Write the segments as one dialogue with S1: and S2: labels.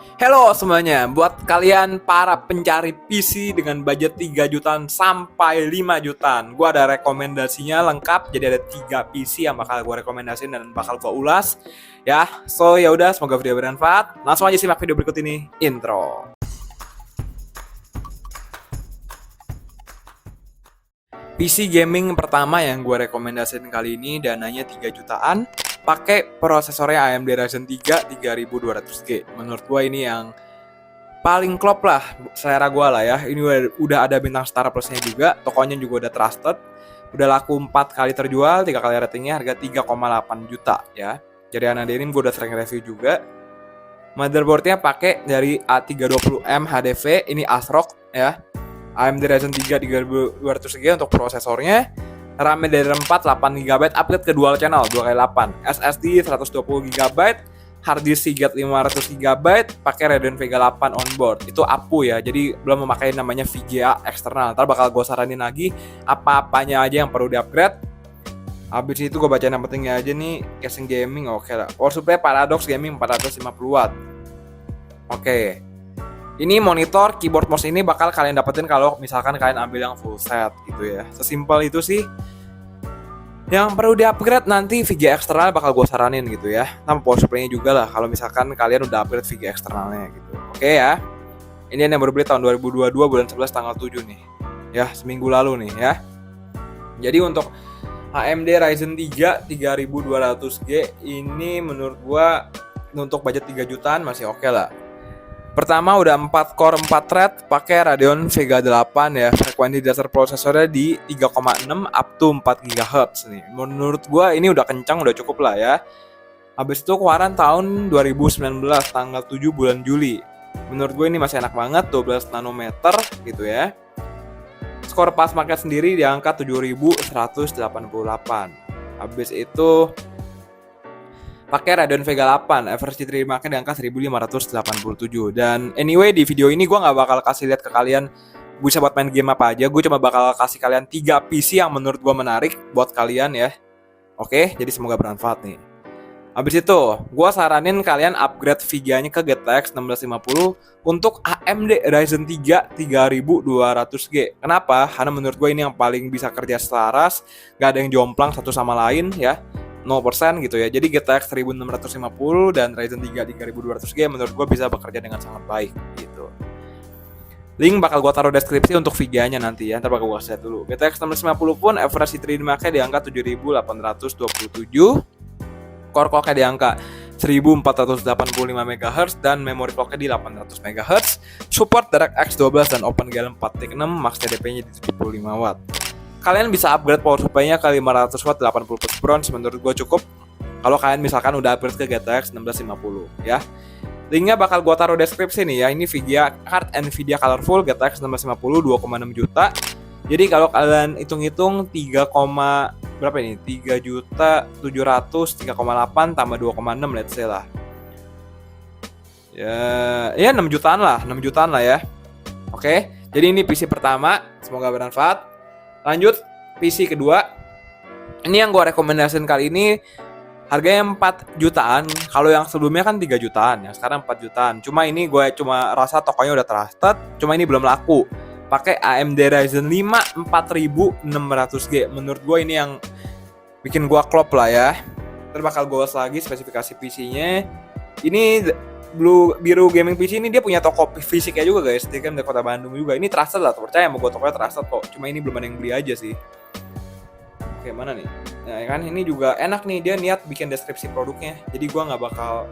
S1: Halo semuanya, buat kalian para pencari PC dengan budget 3 jutaan sampai 5 jutaan, gue ada rekomendasinya lengkap. Jadi ada 3 PC yang bakal gue rekomendasiin dan bakal gue ulas. Ya, so ya udah, semoga video bermanfaat. Langsung aja simak video berikut ini. Intro. PC gaming pertama yang gue rekomendasiin kali ini dananya 3 jutaan. Pakai prosesornya AMD Ryzen 3 3200G. Menurut gue ini yang paling klop lah selera gue lah ya. Ini udah ada bintang Star Plusnya juga. Tokonya juga udah trusted. Udah laku 4 kali terjual, 3 kali ratingnya, harga 3,8 juta ya. Jadi ini gue udah sering review juga. Motherboardnya pakai dari A320M HDV. Ini ASRock ya. AMD Ryzen 3 3200G untuk prosesornya. RAM DDR4 8GB, upgrade ke dual channel 2x8, SSD 120GB, hard disk Seagate 500GB, pakai Radeon Vega 8 onboard. Itu APU ya, jadi belum memakai namanya VGA eksternal. Ntar bakal gue saranin lagi apa-apanya aja yang perlu di-upgrade. Habis itu gue bacain yang pentingnya aja nih. Casing gaming oke lah. Power supply Paradox Gaming 450W. Oke. Ini monitor, keyboard, mouse ini bakal kalian dapetin kalau misalkan kalian ambil yang full set gitu ya. Sesimpel itu sih. Yang perlu di-upgrade nanti VGA eksternal bakal gue saranin gitu ya. Sama power supply-nya juga lah kalau misalkan kalian udah upgrade VGA eksternalnya gitu. Oke ya. Ini yang baru beli tahun 2022 bulan 11 tanggal 7 nih. Ya, seminggu lalu nih ya. Jadi untuk AMD Ryzen 3 3200G ini menurut gue untuk budget 3 jutaan masih oke lah. Pertama udah 4 core 4 thread, pakai Radeon Vega 8 ya. Frekuensi dasar prosesornya di 3,6 up to 4 GHz nih. Menurut gua ini udah kencang, udah cukup lah ya. Habis itu keluaran tahun 2019 tanggal 7 bulan Juli. Menurut gue ini masih enak banget, 12 nanometer gitu ya. Skor pas market sendiri di angka 7188. Habis itu pakai Radeon Vega 8, average diterima di angka 1587. Dan anyway di video ini gue nggak bakal kasih lihat ke kalian bisa buat main game apa aja. Gue cuma bakal kasih kalian 3 PC yang menurut gue menarik buat kalian ya. Oke, jadi semoga bermanfaat nih. Habis itu, gue saranin kalian upgrade VGA-nya ke GTX 1650 untuk AMD Ryzen 3 3200G. Kenapa? Karena menurut gue ini yang paling bisa kerja selaras, gak ada yang jomplang satu sama lain ya. 0% gitu ya. Jadi GTX 1650 dan Ryzen 3 3200G menurut gue bisa bekerja dengan sangat baik gitu. Link bakal gue taruh deskripsi untuk VGA-nya nanti ya. Ntar bakal gue set dulu. GTX 1650 pun average diterima di angka 7827. Core clock-nya di angka 1485 MHz dan memory clock-nya di 800 MHz. Support DirectX 12 dan OpenGL 4.6, max TDP-nya di 75W. Kalian bisa upgrade power supply-nya ke 500W 80 bronze, menurut gue cukup. Kalau kalian misalkan udah upgrade ke GTX 1650 ya. Linknya bakal gue taruh deskripsi nih ya. Ini VGA card Nvidia Colorful GTX 1650 2,6 juta. Jadi kalau kalian hitung-hitung 3, berapa ini? 3 juta 700 3,8 tambah 2,6 let's say lah. Ya 6 jutaan lah ya. Oke. Jadi ini PC pertama, semoga bermanfaat. Lanjut, PC kedua. Ini yang gue rekomendasiin kali ini harganya 4 jutaan. Kalau yang sebelumnya kan 3 jutaan ya, sekarang 4 jutaan. Cuma ini gue cuma rasa tokonya udah trusted, cuma ini belum laku. Pakai AMD Ryzen 5 4600G. Menurut gue ini yang bikin gue klop lah ya. Terus bakal gue ulas lagi spesifikasi PC-nya. Ini biru gaming PC ini dia punya toko fisiknya juga guys. Dia kan dari kota Bandung juga. Ini trusted lah, percaya sama gue, tokonya trusted kok. Cuma ini belum ada yang beli aja sih. Oke, mana nih? Nah kan ini juga enak nih, dia niat bikin deskripsi produknya. Jadi gue gak bakal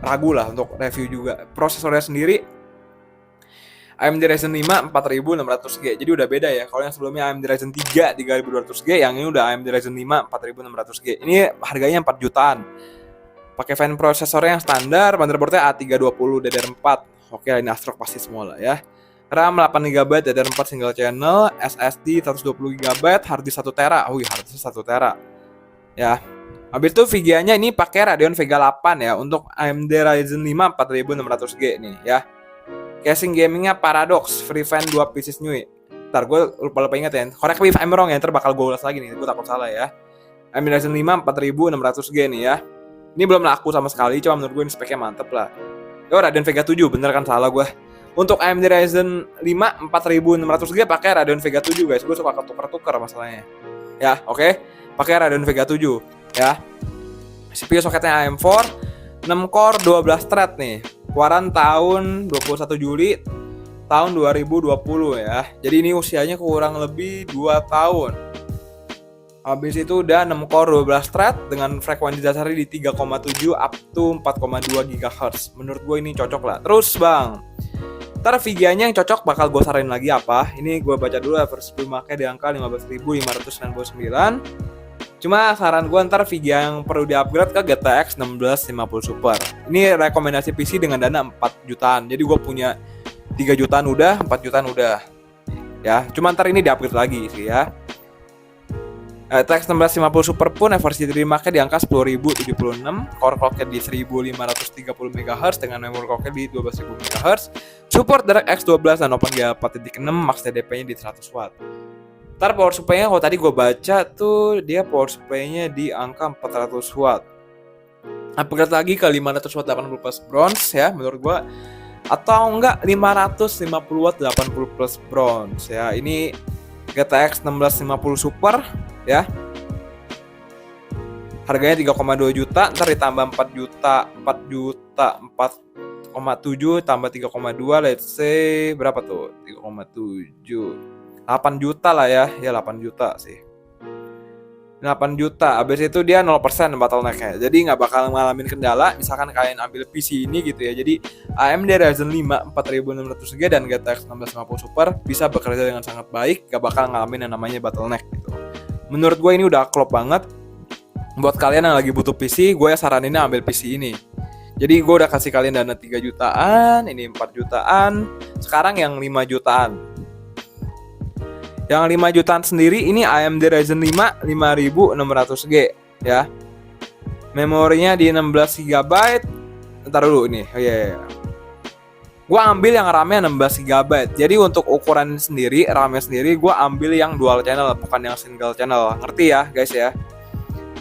S1: ragu lah untuk review juga. Prosesornya sendiri AMD Ryzen 5 4600G. Jadi udah beda ya. Kalau yang sebelumnya AMD Ryzen 3 3200G, yang ini udah AMD Ryzen 5 4600G. Ini harganya 4 jutaan. Pakai fan prosesornya yang standar, motherboardnya A320 DDR4. Oke, ini ASRock pasti semua lah ya. RAM 8GB DDR4 single channel, SSD 120GB, hard disk 1TB. Hard disk 1TB. Ya. Habis itu VGA-nya ini pakai Radeon Vega 8 ya untuk AMD Ryzen 5 4600G nih ya. Casing gamingnya Paradox, FreeFan 2 pieces new. Ntar gue lupa ingat ya. Correct me if I'm wrong ya, ntar bakal gue ulas lagi nih. Gue takut salah ya. AMD Ryzen 5 4600G nih ya. Ini belum laku sama sekali, cuma menurut gue ini speknya mantep lah. Oh, Radeon Vega 7, bener kan, salah gue. Untuk AMD Ryzen 5 4600G pakai Radeon Vega 7 guys. Gue suka ketukar-tukar masalahnya. Ya, oke. Pakai Radeon Vega 7 ya. CPU soketnya AM4, 6 core 12 thread nih. Keluaran tahun 21 Juli tahun 2020 ya. Jadi ini usianya kurang lebih 2 tahun. Habis itu udah 6 core 12 thread dengan frekuensi dasarnya di 3,7 up to 4,2 GHz. Menurut gue ini cocok lah. Terus bang, ntar VGA-nya yang cocok bakal gue saranin lagi apa. Ini gue baca dulu average pemakai di angka 15.599. Cuma saran gue ntar VGA yang perlu di-upgrade ke GTX 1650 Super. Ini rekomendasi PC dengan dana 4 jutaan. Jadi gue punya 3 jutaan udah, 4 jutaan udah. Ya, cuma ntar ini di-upgrade lagi sih ya. GTX 1650 Super pun versi dipakai di angka 10.076, core clock-nya di 1530 MHz dengan memory clock-nya di 12.000 MHz, support DirectX 12 dan OpenGL 4.6, max TDP-nya di 100 watt. Ntar power supply-nya kalau tadi gue baca tuh dia power supply-nya di angka 400 watt. Upgrade lagi ke 500 watt 80 plus bronze ya menurut gue, atau enggak 550 watt 80 plus bronze ya. Ini GTX 1650 Super ya. Harganya 3,2 juta, ntar ditambah 4 juta, 4,7 tambah 3,2, let's say berapa tuh? 3,7 8 juta lah ya 8 juta sih. 8 juta, abis itu dia 0% bottleneck-nya. Jadi nggak bakal ngalamin kendala misalkan kalian ambil PC ini gitu ya. Jadi AMD Ryzen 5 4600G dan GTX 1650 Super bisa bekerja dengan sangat baik, nggak bakal ngalamin yang namanya bottleneck gitu. Menurut gue ini udah klop banget. Buat kalian yang lagi butuh PC, gue saraninnya ambil PC ini. Jadi gue udah kasih kalian dana 3 jutaan, ini 4 jutaan, sekarang yang 5 jutaan. Yang 5 jutaan sendiri ini AMD Ryzen 5 5600G ya. Memorinya di 16 GB. Ntar dulu ini. Oh iya. Gua ambil yang RAM-nya 16 GB. Jadi untuk ukuran sendiri, RAM-nya sendiri gua ambil yang dual channel bukan yang single channel. Ngerti ya, guys ya.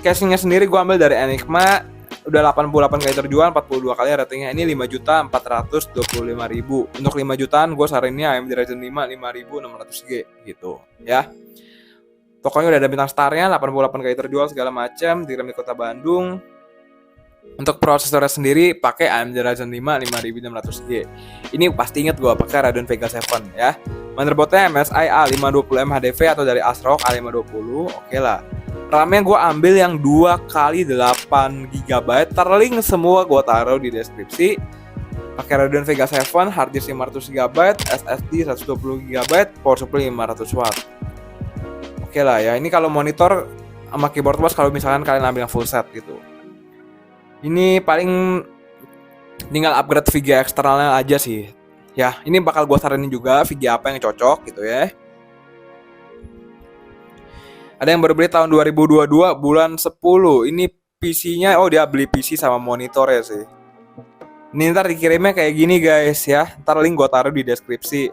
S1: Casing-nya sendiri gua ambil dari Enigma. Udah 88 kali terjual, 42 kali ratingnya. Ini 5.425.000. Untuk 5 jutaan gue saraninnya AMD Ryzen 5 5600G gitu ya. Tokonya udah ada bintang starnya, 88 kali terjual segala macam, dikirim di kota Bandung. Untuk prosesornya sendiri pakai AMD Ryzen 5 5600G. Ini pasti inget gue pakai Radeon Vega 7 ya. Motherboardnya MSI A520M HDV atau dari ASRock A520. Oke lah. RAM-nya gue ambil yang 2x8 GB, terlink semua gue taruh di deskripsi. Pakai Radeon Vega 7, hard disk 500 GB, SSD 120 GB, power supply 500 watt. Oke lah ya, ini kalau monitor sama keyboard mouse kalau misalkan kalian ambil yang full set gitu. Ini paling tinggal upgrade VGA eksternalnya aja sih. Ya, ini bakal gue saranin juga VGA apa yang cocok gitu ya. Ada yang baru beli tahun 2022 bulan 10. Ini PC-nya, oh dia beli PC sama monitornya sih. Ini ntar dikirimnya kayak gini guys ya. Ntar link gue taruh di deskripsi.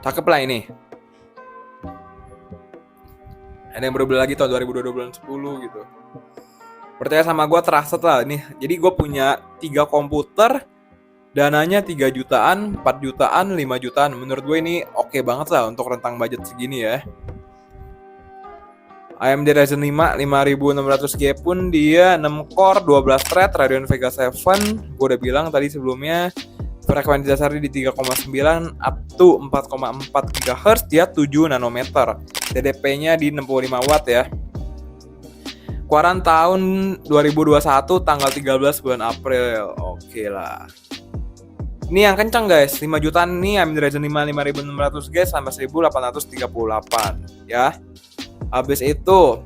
S1: Cakep lah ini. Ada yang baru beli lagi tahun 2022 bulan 10 gitu. Percaya sama gue, trusted lah nih. Jadi gue punya 3 komputer. Dananya 3 jutaan, 4 jutaan, 5 jutaan. Menurut gue ini oke banget lah untuk rentang budget segini ya. AMD Ryzen 5 5600G pun dia 6 core, 12 thread, Radeon Vega 7. Gue udah bilang tadi sebelumnya, frekuensi dasarnya di 3,9 up to 4,4 GHz, dia 7 nanometer. TDP-nya di 65 watt ya. Keluaran tahun 2021 tanggal 13 bulan April. Oke lah. Ini yang kencang guys, 5 jutaan nih AMD Ryzen 5 5600G sampai 1838 ya. Habis itu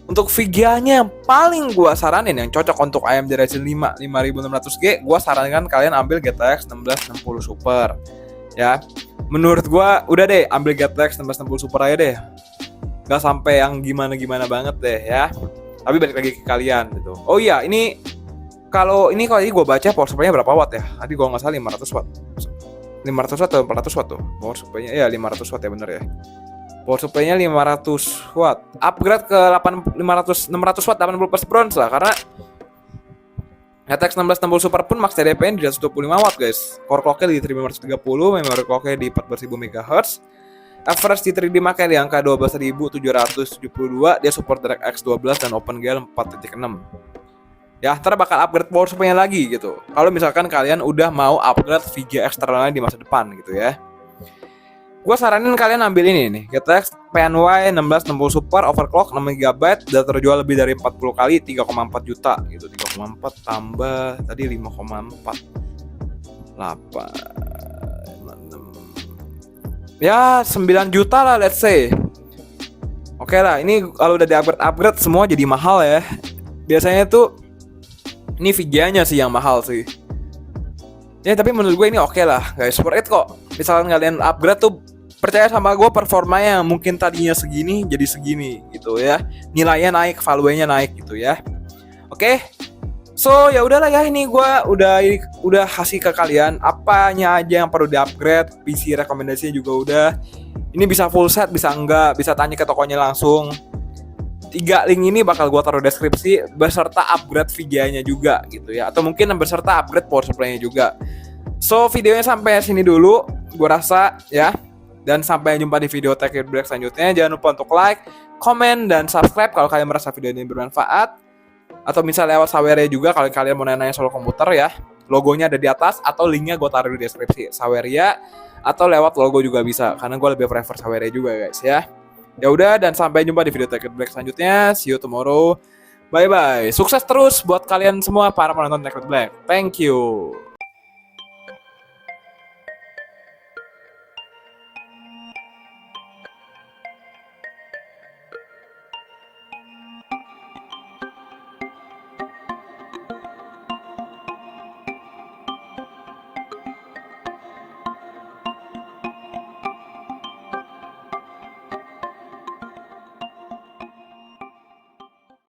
S1: untuk VGA-nya yang paling gua saranin yang cocok untuk AMD Ryzen 5 5600G, gua sarankan kalian ambil GTX 1660 Super ya. Menurut gua udah deh ambil GTX 1660 Super aja deh. Gak sampai yang gimana-gimana banget deh ya. Tapi balik lagi ke kalian gitu. Oh iya, ini kalau tadi gue baca power supply-nya berapa watt ya? Tadi gue nggak salah 500 watt. 500 watt atau 400 watt tuh? Power supply-nya ya 500 watt ya bener ya. Power supply-nya 500 watt. Upgrade ke 600 watt 80 plus bronze lah, karena GTX 1660 Super pun max TDP-nya di 125 watt guys. Core clock-nya di 3530, memori clock-nya di 14000 MHz. Average di 3D Mark di angka 12.772, dia support DirectX 12 dan OpenGL 4.6. Ya, ntar bakal upgrade power supply-nya lagi gitu. Kalau misalkan kalian udah mau upgrade VGA eksternalnya di masa depan gitu ya. Gue saranin kalian ambil ini nih, GTX PNY 1660 Super overclock 6GB, udah terjual lebih dari 40 kali, 3,4 juta gitu. 3,4 tambah tadi 5,4 8 ya 9 juta lah let's say. Oke lah, ini kalau udah di-upgrade semua jadi mahal ya. Biasanya tuh ini VGA-nya sih yang mahal sih. Ya tapi menurut gue ini oke lah guys, worth it kok. Misalkan kalian upgrade tuh, percaya sama gue, performanya mungkin tadinya segini jadi segini gitu ya. Nilainya naik, value-nya naik gitu ya. Oke. So ya udahlah ya, ini gue udah kasih ke kalian apanya aja yang perlu di-upgrade, PC rekomendasinya juga udah. Ini bisa full set, bisa enggak, bisa tanya ke tokonya langsung. 3 link ini bakal gue taruh deskripsi beserta upgrade VGA-nya juga gitu ya, atau mungkin beserta upgrade power supply-nya juga. So videonya sampai sini dulu gue rasa ya, dan sampai jumpa di video Tech It Black selanjutnya. Jangan lupa untuk like, komen, dan subscribe kalau kalian merasa video ini bermanfaat, atau misalnya lewat Saweria juga kalau kalian mau nanya soal komputer ya. Logonya ada di atas atau linknya gue taruh di deskripsi. Saweria atau lewat logo juga bisa, karena gue lebih prefer Saweria juga guys ya. Ya udah, dan sampai jumpa di video Tech It Black selanjutnya. See you tomorrow. Bye bye. Sukses terus buat kalian semua para penonton Tech It Black. Thank you.